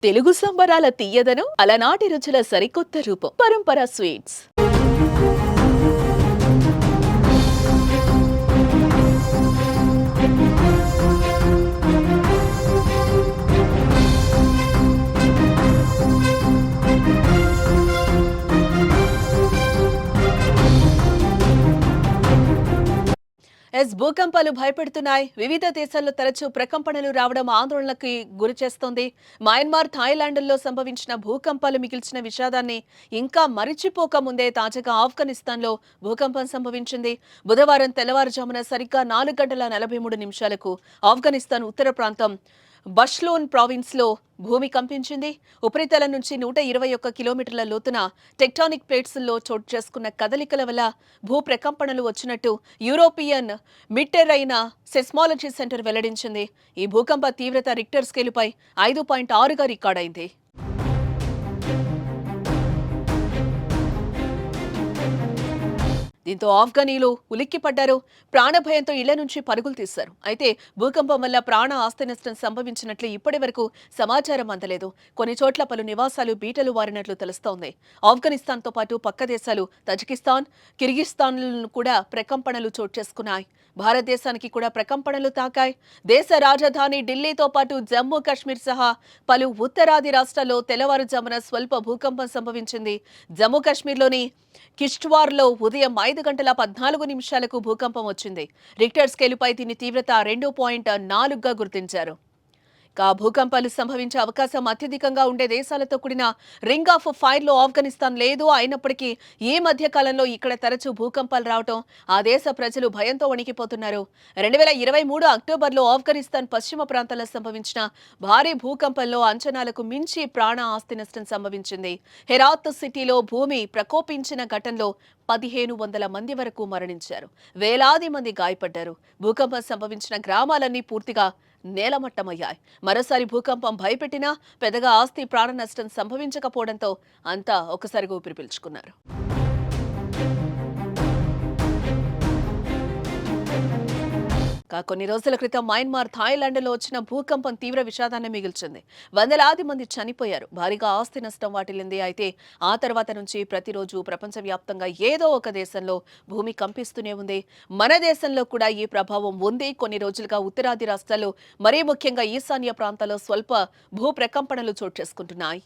తెలుగు సంబరాల తీయదనం అలనాటి రుచుల సరికొత్త రూపం పరంపర స్వీట్స్. భూకంపాలు భయపెడుతున్నాయి. వివిధ దేశాల్లో తరచూ ప్రకంపనలు రావడం ఆందోళనకి గురి చేస్తోంది. మయన్మార్, థాయిలాండ్లో సంభవించిన భూకంపాలు మిగిల్చిన విషాదాన్ని ఇంకా మరిచిపోక ముందే తాజాగా ఆఫ్ఘనిస్తాన్లో భూకంపం సంభవించింది. బుధవారం తెల్లవారుజామున సరిగ్గా 4:43 ఆఫ్ఘనిస్తాన్ ఉత్తర ప్రాంతం బష్లోన్ ప్రావిన్స్లో భూమి కంపించింది. ఉపరితలం నుంచి 121 కిలోమీటర్ల లోతున టెక్టానిక్ ప్లేట్స్లో చోటు చేసుకున్న కదలికల వల్ల భూ ప్రకంపనలు వచ్చినట్టు యూరోపియన్ మిడ్టెరైన్ సెస్మాలజీ సెంటర్ వెల్లడించింది. ఈ భూకంప తీవ్రత రిక్టర్ స్కేలుపై 5.6గా రికార్డైంది. దీంతో ఆఫ్ఘనీలు ఉలిక్కిపడ్డారు. ప్రాణభయంతో ఇళ్ల నుంచి పరుగులు తీశారు. అయితే భూకంపం వల్ల ప్రాణ ఆస్తి నష్టం సంభవించినట్లు ఇప్పటి వరకు సమాచారం అందలేదు. కొన్ని చోట్ల పలు నివాసాలు బీటలు వారినట్లు తెలుస్తోంది. ఆఫ్ఘనిస్తాన్తో పాటు పక్క దేశాలు తజికిస్తాన్, కిర్గిస్తాన్లను కూడా ప్రకంపనలు చోటు చేసుకున్నాయి. భారతదేశానికి కూడా ప్రకంపనలు తాకాయి. దేశ రాజధాని ఢిల్లీతో పాటు జమ్మూ కాశ్మీర్ సహా పలు ఉత్తరాది రాష్ట్రాల్లో తెల్లవారుజామున స్వల్ప భూకంపం సంభవించింది. జమ్మూ కాశ్మీర్లోని కిష్ట్వార్లో ఉదయం 5:14 భూకంపం వచ్చింది. రిక్టర్ స్కేలుపై దీని తీవ్రత 2.4గా గుర్తించారు. భూకంపాలు సంభవించే అవకాశం అత్యధికంగా ఉండే దేశాలతో కూడిన రింగ్ ఆఫ్ ఫైర్ లో ఆఫ్ఘనిస్తాన్ లేదు. అయినప్పటికీ ఈ మధ్య కాలంలో ఇక్కడ తరచూ భూకంపాలు రావడం ఆ దేశ ప్రజలు భయంతో వణికిపోతున్నారు. 2023 అక్టోబర్లో ఆఫ్ఘనిస్తాన్ పశ్చిమ ప్రాంతాల్లో సంభవించిన భారీ భూకంపంలో అంచనాలకు మించి ప్రాణ ఆస్తి నష్టం సంభవించింది. హెరాత్ సిటీలో భూమి ప్రకోపించిన ఘటనలో 1500 మంది వరకు మరణించారు. వేలాది మంది గాయపడ్డారు. భూకంపం సంభవించిన గ్రామాలన్నీ పూర్తిగా నేలమట్టమయ్యాయి. మరోసారి భూకంపం భయపెట్టినా పెద్దగా ఆస్తి ప్రాణ నష్టం సంభవించకపోవడంతో అంతా ఒకసారిగా ఊపిరి పీల్చుకున్నారు. కొన్ని రోజుల క్రితం మయన్మార్, థాయిలాండ్లో వచ్చిన భూకంపం తీవ్ర విషాదాన్ని మిగిల్చింది. వందలాది మంది చనిపోయారు. భారీగా ఆస్తి నష్టం వాటిల్లింది. అయితే ఆ తర్వాత నుంచి ప్రతిరోజు ప్రపంచవ్యాప్తంగా ఏదో ఒక దేశంలో భూమి కంపిస్తూనే ఉంది. మన దేశంలో కూడా ఈ ప్రభావం ఉంది. కొన్ని రోజులుగా ఉత్తరాది రాష్ట్రాల్లో, మరీ ముఖ్యంగా ఈశాన్య ప్రాంతాల్లో స్వల్ప భూ ప్రకంపనలు చోటు చేసుకుంటున్నాయి.